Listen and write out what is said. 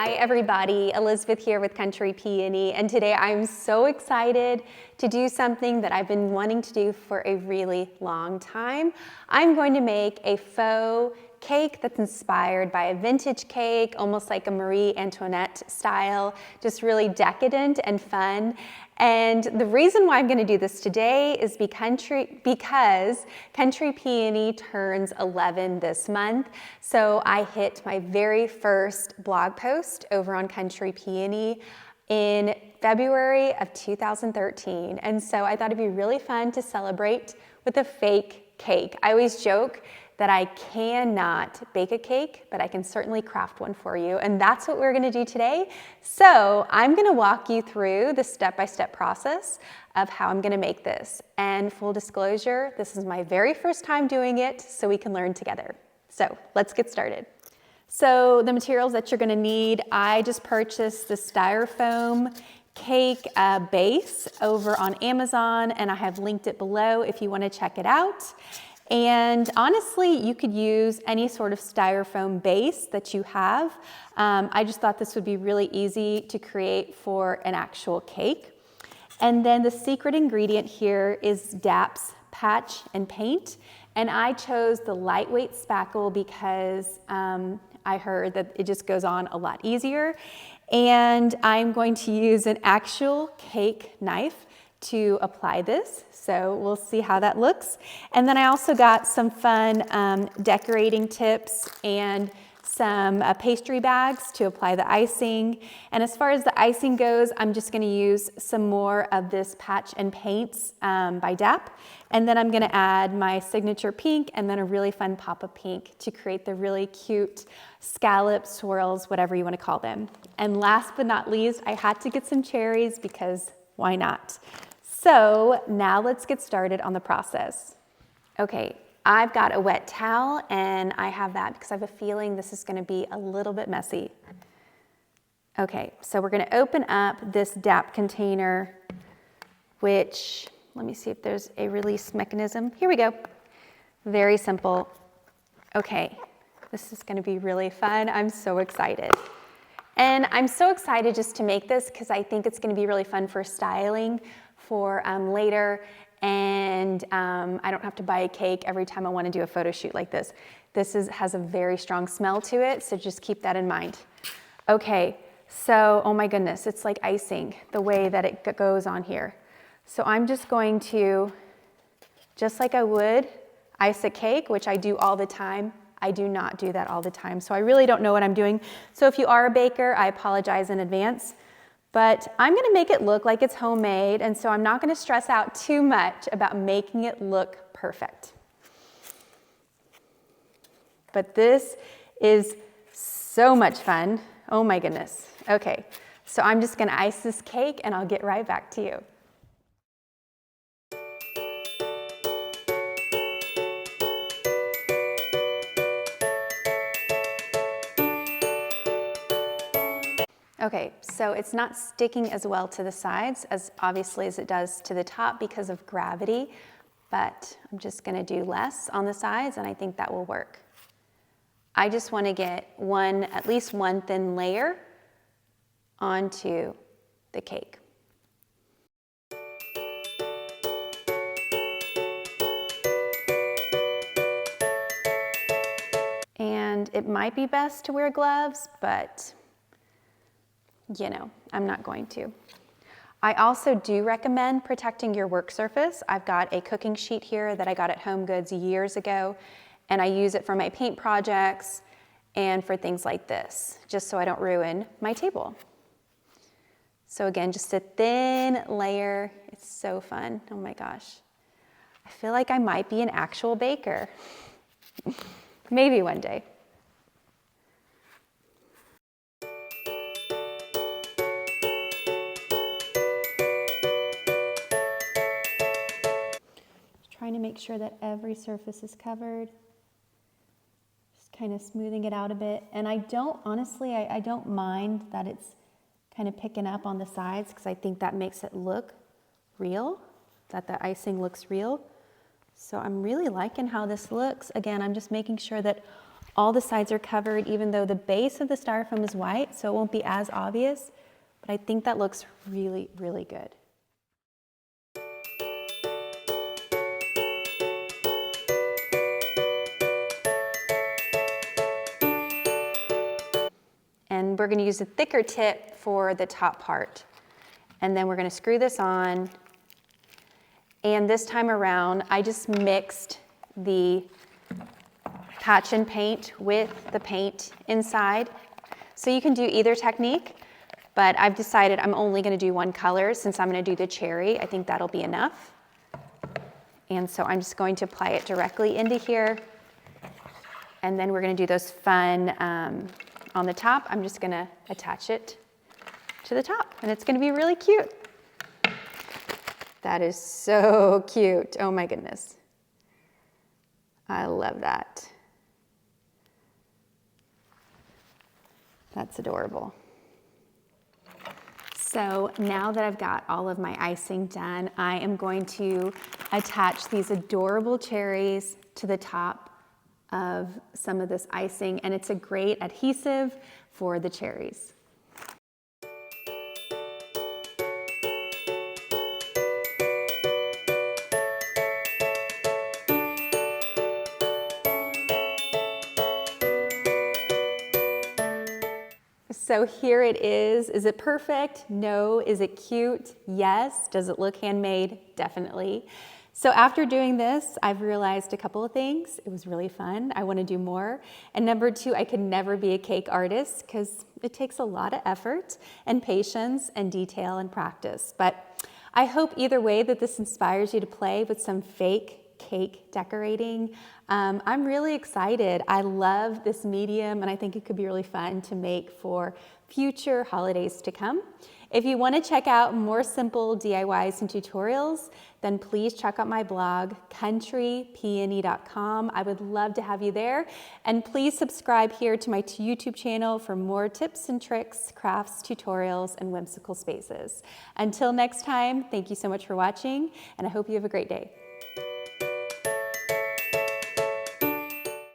Hi everybody, Elizabeth here with Country Peony, and today I'm so excited to do something that I've been wanting to do for a really long time. I'm going to make a faux cake that's inspired by a vintage cake, almost like a Marie Antoinette style, just really decadent and fun. And the reason why I'm going to do this today is because Country Peony turns 11 this month. So I hit my very first blog post over on Country Peony in February of 2013. And so I thought it'd be really fun to celebrate with a fake cake. I always joke that I cannot bake a cake, but I can certainly craft one for you. And that's what we're gonna do today. So I'm gonna walk you through the step-by-step process of how I'm gonna make this. And full disclosure, this is my very first time doing it, so we can learn together. So let's get started. So the materials that you're gonna need, I just purchased the styrofoam cake base over on Amazon, and I have linked it below if you wanna check it out. And honestly, you could use any sort of styrofoam base that you have. I just thought this would be really easy to create for an actual cake. And then the secret ingredient here is DAP's Patch and Paint. And I chose the lightweight spackle because I heard that it just goes on a lot easier. And I'm going to use an actual cake knife to apply this, so we'll see how that looks. And then I also got some fun decorating tips and some pastry bags to apply the icing. And as far as the icing goes, I'm just gonna use some more of this Patch and Paints by DAP. And then I'm gonna add my signature pink and then a really fun pop of pink to create the really cute scallop swirls, whatever you wanna call them. And last but not least, I had to get some cherries because why not? So now let's get started on the process. Okay, I've got a wet towel and I have that because I have a feeling this is gonna be a little bit messy. Okay, so we're gonna open up this DAP container, which, let me see if there's a release mechanism. Here we go, very simple. Okay, this is gonna be really fun. I'm so excited. And I'm so excited just to make this because I think it's gonna be really fun for styling for later, and I don't have to buy a cake every time I want to do a photo shoot like this. This has a very strong smell to it, so just keep that in mind. Okay, so, oh my goodness, it's like icing, the way that it goes on here. So I'm just going to, just like I would ice a cake, which I do all the time, I do not do that all the time, so I really don't know what I'm doing. So if you are a baker, I apologize in advance. But I'm gonna make it look like it's homemade, and so I'm not gonna stress out too much about making it look perfect. But this is so much fun. Oh my goodness. Okay, so I'm just gonna ice this cake and I'll get right back to you. Okay, so it's not sticking as well to the sides as obviously as it does to the top because of gravity, but I'm just gonna do less on the sides and I think that will work. I just wanna get at least one thin layer onto the cake. And it might be best to wear gloves, but you know, I'm not going to. I also do recommend protecting your work surface. I've got a cooking sheet here that I got at Home Goods years ago, and I use it for my paint projects and for things like this, just so I don't ruin my table. So again, just a thin layer. It's so fun. Oh my gosh. I feel like I might be an actual baker. Maybe one day. Trying to make sure that every surface is covered. Just kind of smoothing it out a bit. And I don't, honestly, I don't mind that it's kind of picking up on the sides because I think that makes it look real, that the icing looks real. So I'm really liking how this looks. Again, I'm just making sure that All the sides are covered, even though the base of the styrofoam is white, so it won't be as obvious, but I think that looks really, really good. And we're going to use a thicker tip for the top part. And then we're going to screw this on. And this time around, I just mixed the patch and paint with the paint inside. So you can do either technique, but I've decided I'm only going to do one color since I'm going to do the cherry. I think that'll be enough. And so I'm just going to apply it directly into here. And then we're going to do those fun on the top. I'm just going to attach it to the top, and it's going to be really cute. That is so cute. Oh my goodness. I love that. That's adorable. So now that I've got all of my icing done, I am going to attach these adorable cherries to the top of some of this icing, and it's a great adhesive for the cherries. So here it is. Is it perfect? No. Is it cute? Yes. Does it look handmade? Definitely. So after doing this, I've realized a couple of things. It was really fun. I want to do more. And number two, I could never be a cake artist because it takes a lot of effort and patience and detail and practice. But I hope either way that this inspires you to play with some fake cake decorating. I'm really excited. I love this medium, and I think it could be really fun to make for future holidays to come. If you want to check out more simple DIYs and tutorials, then please check out my blog, countrypeony.com. I would love to have you there. And please subscribe here to my YouTube channel for more tips and tricks, crafts, tutorials, and whimsical spaces. Until next time, thank you so much for watching, and I hope you have a great day.